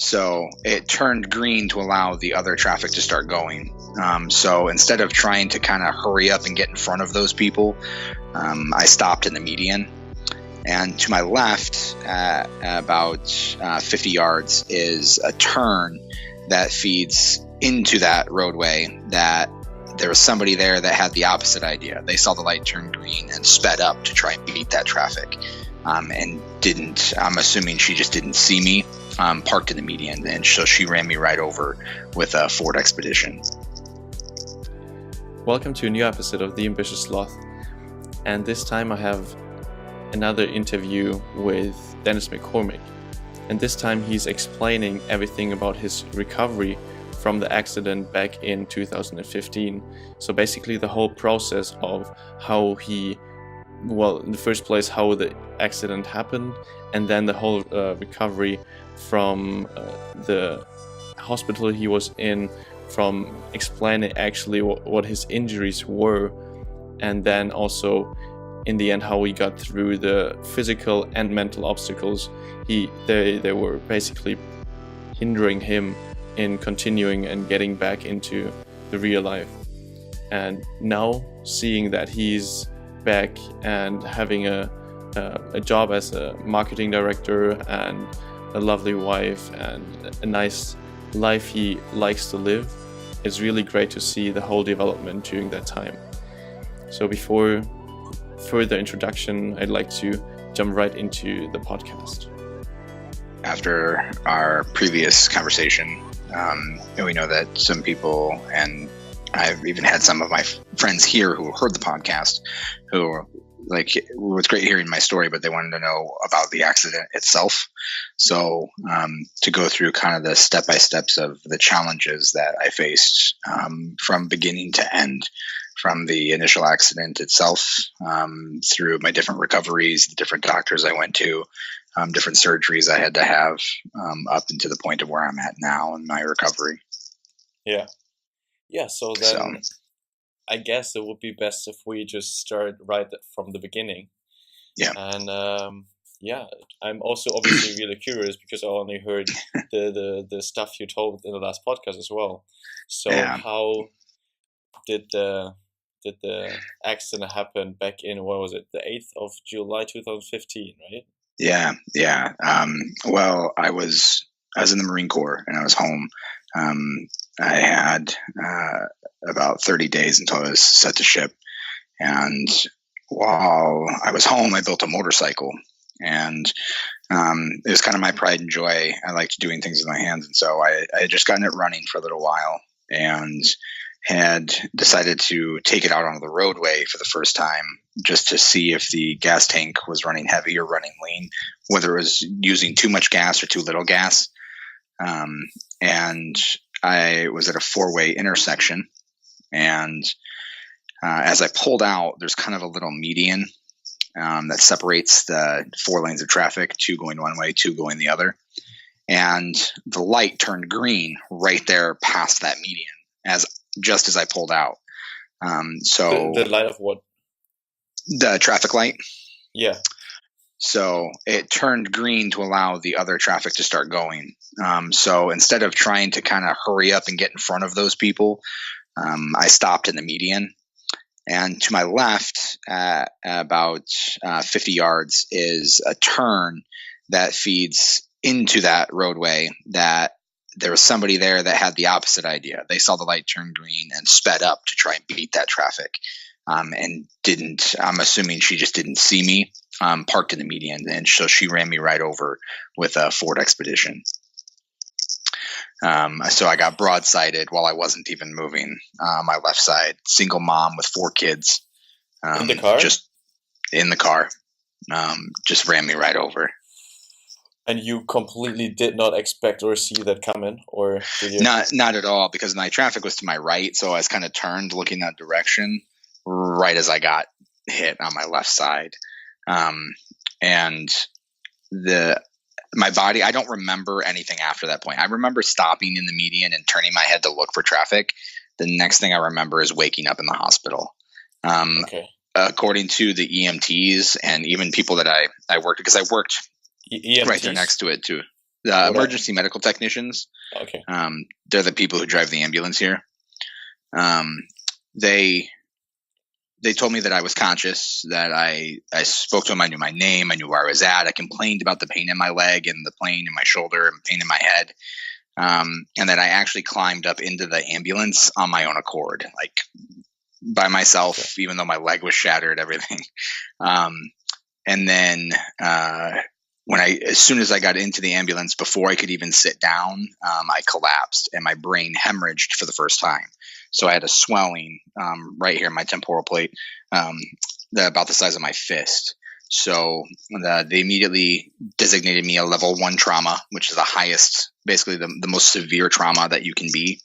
So it turned green to allow the other traffic to start going. So instead of trying to kind of hurry up and get in front of those people, I stopped in the median. And to my left, at about 50 yards, is a turn that feeds into that roadway that there was somebody there that had the opposite idea. They saw the light turn green and sped up to try and beat that traffic, and didn't. I'm assuming she just didn't see me, parked in the median, and so she ran me right over with a Ford Expedition. Welcome to a new episode of The Ambitious Sloth, and this time I have another interview with Dennis McCormick, and this time he's explaining everything about his recovery from the accident back in 2015. So basically the whole process of how he, in the first place, how the accident happened, and then the whole recovery from the hospital he was in, from explaining actually what his injuries were, and then also in the end how he got through the physical and mental obstacles they were basically hindering him in continuing and getting back into the real life. And now seeing that he's back and having a job as a marketing director and a lovely wife and a nice life he likes to live, it's really great to see the whole development during that time. So before further introduction, I'd like to jump right into the podcast. After our previous conversation, we know that some people, and I've even had some of my friends here who heard the podcast, who were like, it was great hearing my story, but they wanted to know about the accident itself. So to go through kind of the step-by-steps of the challenges that I faced from beginning to end, from the initial accident itself, through my different recoveries, the different doctors I went to, different surgeries I had to have, up into the point of where I'm at now in my recovery. Yeah. So then I guess it would be best if we just start right from the beginning. Yeah. And I'm also obviously really curious because I only heard the stuff you told in the last podcast as well. So how did the accident happen back in, what was it, the 8th of July 2015, right? Yeah. Well, I was in the Marine Corps and I was home. I had about 30 days until I was set to ship. And while I was home, I built a motorcycle. And it was kind of my pride and joy. I liked doing things with my hands. And so I had just gotten it running for a little while and had decided to take it out onto the roadway for the first time, just to see if the gas tank was running heavy or running lean, whether it was using too much gas or too little gas. And I was at a 4-way intersection, and as I pulled out, there's kind of a little median that separates the 4 lanes of traffic, 2 going one way, 2 going the other. And the light turned green right there past that median, just as I pulled out. So the light of what? The traffic light. Yeah. So it turned green to allow the other traffic to start going. So instead of trying to kind of hurry up and get in front of those people, I stopped in the median. And to my left, at about 50 yards, is a turn that feeds into that roadway that there was somebody there that had the opposite idea. They saw the light turn green and sped up to try and beat that traffic, and didn't. I'm assuming she just didn't see me, parked in the median, and so she ran me right over with a Ford Expedition. So I got broadsided while I wasn't even moving on my left side. Single mom with 4 kids. In the car? Just in the car. Just ran me right over. And you completely did not expect or see that coming, or did you? Not at all, because my traffic was to my right, so I was kind of turned looking that direction right as I got hit on my left side. And my body, I don't remember anything after that point. I remember stopping in the median and turning my head to look for traffic. The next thing I remember is waking up in the hospital. Okay. According to the EMTs and even people that I worked, because I worked EMTs? right there next to it too. The emergency medical technicians. Okay. They're the people who drive the ambulance here. They told me that I was conscious, that I spoke to them. I knew my name. I knew where I was at. I complained about the pain in my leg and the pain in my shoulder and pain in my head. And that I actually climbed up into the ambulance on my own accord, like by myself, even though my leg was shattered, everything. And then as soon as I got into the ambulance, before I could even sit down, I collapsed and my brain hemorrhaged for the first time. So I had a swelling right here in my temporal plate, about the size of my fist. So they immediately designated me a level 1 trauma, which is the highest, basically the most severe trauma that you can be.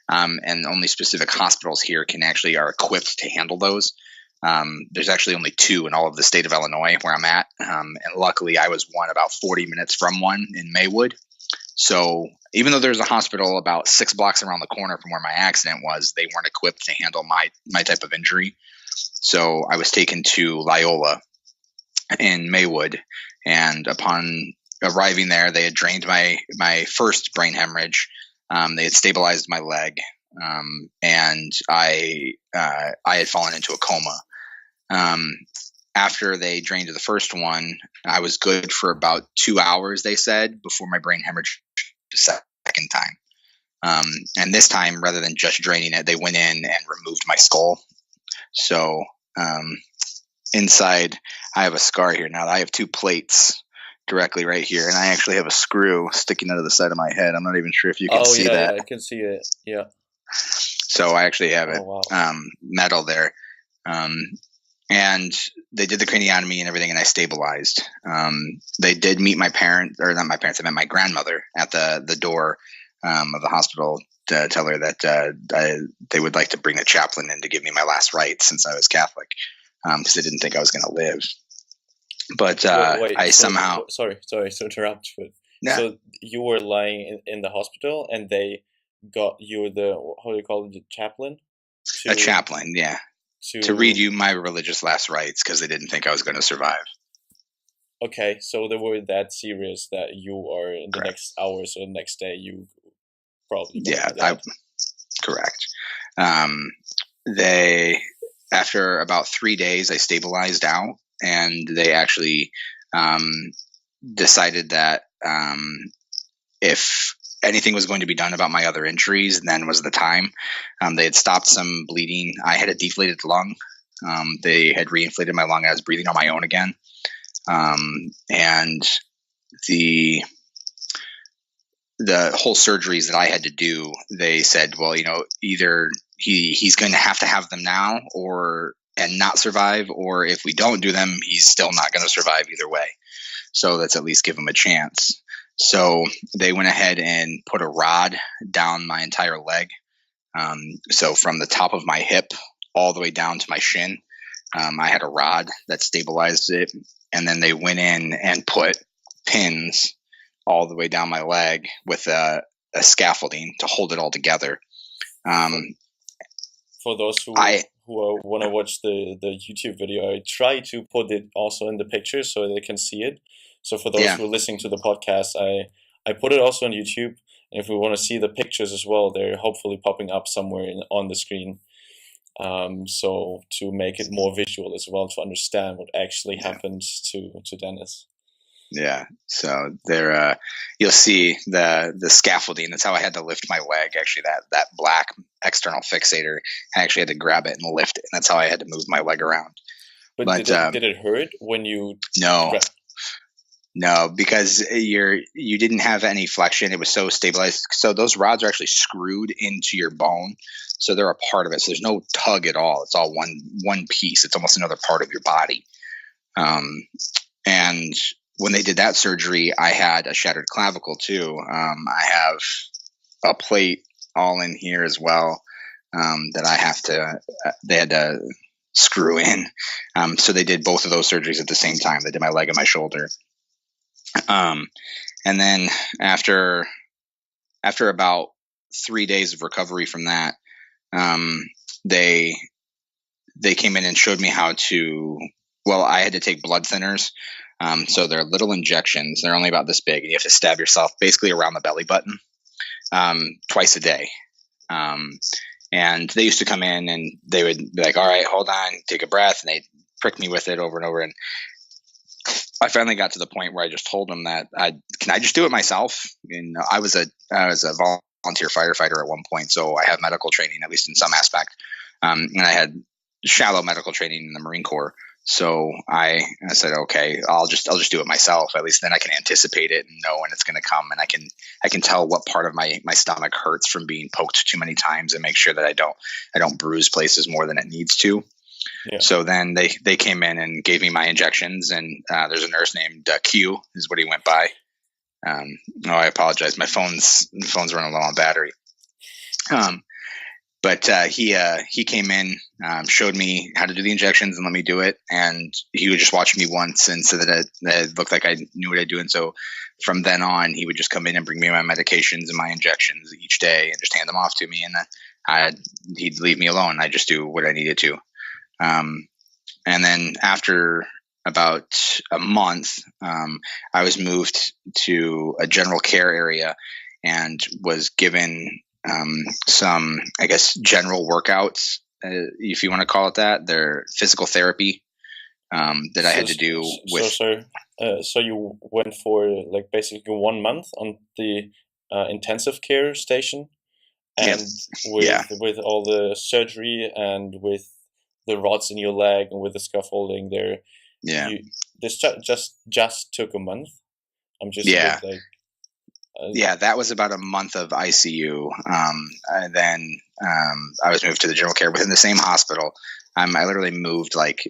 And only specific hospitals here are equipped to handle those. There's actually only 2 in all of the state of Illinois where I'm at. And luckily I was about 40 minutes from one in Maywood. So even though there's a hospital about 6 blocks around the corner from where my accident was, they weren't equipped to handle my type of injury. So I was taken to Loyola in Maywood. And upon arriving there, they had drained my first brain hemorrhage. They had stabilized my leg. And I had fallen into a coma. After they drained the first one, I was good for about 2 hours, they said, before my brain hemorrhaged the second time. And this time, rather than just draining it, they went in and removed my skull. So inside, I have a scar here now. I have 2 plates directly right here, and I actually have a screw sticking out of the side of my head. I'm not even sure if you can see that. Yeah, I can see it. Yeah. So I actually have it, metal there. And they did the craniotomy and everything, and I stabilized. They did meet my parents, or not my parents, I met my grandmother at the door of the hospital to tell her that they would like to bring a chaplain in to give me my last rites since I was Catholic, because they didn't think I was going to live. But somehow... Sorry to interrupt, but yeah. So you were lying in the hospital, and they got you how do you call it, the chaplain? A chaplain, yeah. To read you my religious last rites, because they didn't think I was going to survive. Okay, so they were that serious that you are in the Correct. next hours or the next day you probably correct. After about 3 days, I stabilized out, and they actually decided that if anything was going to be done about my other injuries, then was the time. They had stopped some bleeding. I had a deflated lung. They had reinflated my lung. I was breathing on my own again. And the whole surgeries that I had to do, they said, well, either he's going to have them now and not survive, or if we don't do them, he's still not going to survive either way. So let's at least give him a chance. So they went ahead and put a rod down my entire leg. So from the top of my hip all the way down to my shin, I had a rod that stabilized it. And then they went in and put pins all the way down my leg with a scaffolding to hold it all together. For those who want to watch the YouTube video, I try to put it also in the picture so they can see it. So for those who are listening to the podcast, I put it also on YouTube. And if we want to see the pictures as well, they're hopefully popping up somewhere on the screen. So to make it more visual as well, to understand what actually happened to Dennis. Yeah. So there, you'll see the scaffolding. That's how I had to lift my leg. Actually, that black external fixator, I actually had to grab it and lift it. And that's how I had to move my leg around. But did it hurt when you? No, because you didn't have any flexion. It was so stabilized. So those rods are actually screwed into your bone. So they're a part of it. So there's no tug at all. It's all one piece. It's almost another part of your body. And when they did that surgery, I had a shattered clavicle too. I have a plate all in here as well that they had to screw in. So they did both of those surgeries at the same time. They did my leg and my shoulder. And then after about 3 days of recovery from that, they came in and showed me how to, I had to take blood thinners. So they're little injections. They're only about this big, and you have to stab yourself basically around the belly button twice a day. And they used to come in and they would be like, all right, hold on, take a breath. And they'd prick me with it over and over. And I finally got to the point where I just told them that can I just do it myself? And I was a volunteer firefighter at one point. So I have medical training, at least in some aspect. And I had shallow medical training in the Marine Corps. So I said, okay, I'll just do it myself. At least then I can anticipate it and know when it's going to come, and I can tell what part of my stomach hurts from being poked too many times, and make sure that I don't bruise places more than it needs to. Yeah. So then they came in and gave me my injections, and there's a nurse named Q is what he went by. I apologize, my phone's running low on battery. But he came in, showed me how to do the injections and let me do it. And he would just watch me once and said that it looked like I knew what I do. And so from then on, he would just come in and bring me my medications and my injections each day and just hand them off to me. And he'd leave me alone. I just do what I needed to. And then after about a month, I was moved to a general care area and was given some, I guess, general workouts, if you want to call it that. They're physical therapy that I had to do with. So you went for like basically 1 month on the intensive care station, and with all the surgery and with the rods in your leg and with the scaffolding there. Yeah. This just took a month. I'm just that was about a month of ICU. And then I was moved to the general care within the same hospital. I literally moved like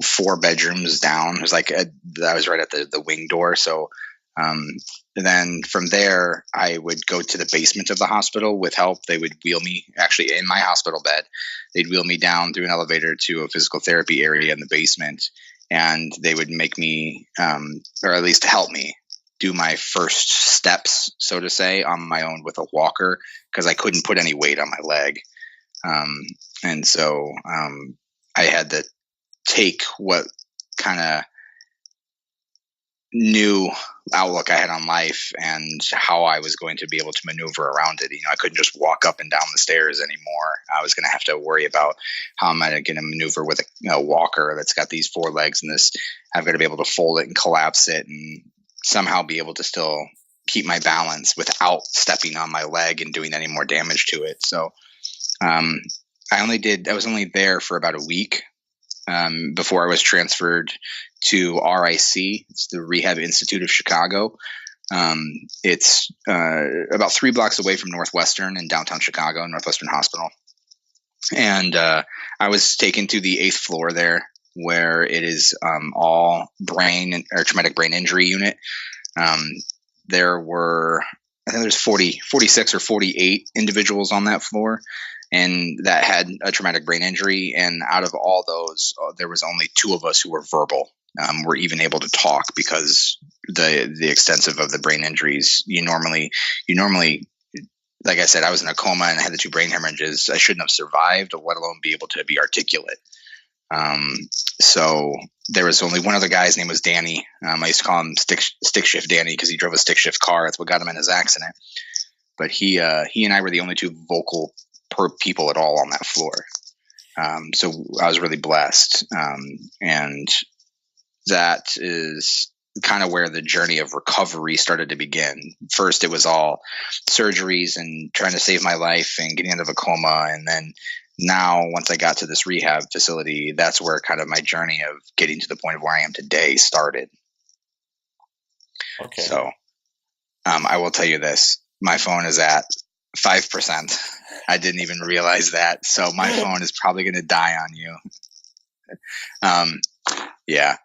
4 bedrooms down. It was like I was right at the wing door. So then from there, I would go to the basement of the hospital with help. They would wheel me, actually in my hospital bed, they'd wheel me down through an elevator to a physical therapy area in the basement. And they would make me, or at least help me, do my first steps, so to say, on my own with a walker, because I couldn't put any weight on my leg. And so I had to take what kind of new outlook I had on life and how I was going to be able to maneuver around it. I couldn't just walk up and down the stairs anymore. I was going to have to worry about how am I going to maneuver with a walker that's got these 4 legs and this. I've got to be able to fold it and collapse it and somehow be able to still keep my balance without stepping on my leg and doing any more damage to it. So I was only there for about a week before I was transferred to RIC. It's the Rehab Institute of Chicago. It's about 3 blocks away from Northwestern in downtown Chicago, Northwestern Hospital. And I was taken to the 8th floor there, where it is all brain or traumatic brain injury unit. There were, I think there's 46 or 48 individuals on that floor, and that had a traumatic brain injury. And out of all those, there was only 2 of us who were verbal. Were even able to talk because the extensive of the brain injuries. You normally, like I said, I was in a coma and I had the 2 brain hemorrhages. I shouldn't have survived, let alone be able to be articulate. So there was only one other guy. His name was Danny. I used to call him Stick Shift Danny because he drove a stick shift car. That's what got him in his accident. But he and I were the only 2 vocal people at all on that floor. So I was really blessed. And that is kind of where the journey of recovery started to begin. First, it was all surgeries and trying to save my life and getting out of a coma. And then now, once I got to this rehab facility, that's where kind of my journey of getting to the point of where I am today started. Okay. So I will tell you this. My phone is at 5%. I didn't even realize that. So my phone is probably going to die on you. Yeah.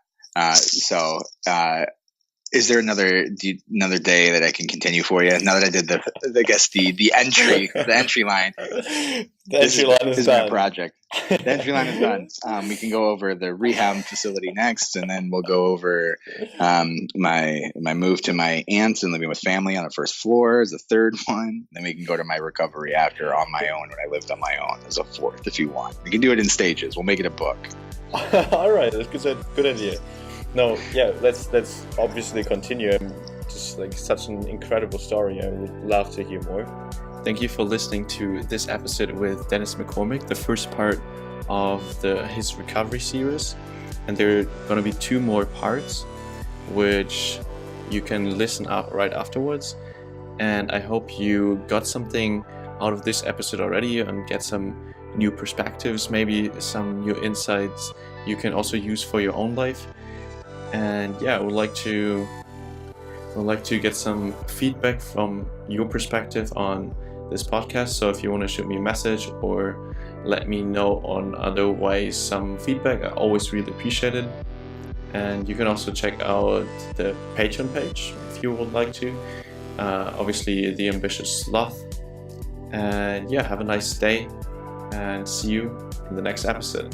Is there another day that I can continue for you? Now that I did the entry line. This is my project. The entry line is done. We can go over the rehab facility next, and then we'll go over my move to my aunt's and living with family on the first floor is the third one. Then we can go to my recovery after on my own when I lived on my own as a 4th if you want. We can do it in stages. We'll make it a book. All right, that's good idea. No, yeah, let's obviously continue. Just like such an incredible story. I would love to hear more. Thank you for listening to this episode with Dennis McCormick, the first part of his recovery series. And there are going to be 2 more parts, which you can listen out right afterwards. And I hope you got something out of this episode already and get some new perspectives, maybe some new insights you can also use for your own life. And yeah, I would like to get some feedback from your perspective on this podcast. So if you want to shoot me a message or let me know on other ways some feedback, I always really appreciate it. And you can also check out the Patreon page if you would like to. Obviously, The Ambitious Sloth. And yeah, have a nice day and see you in the next episode.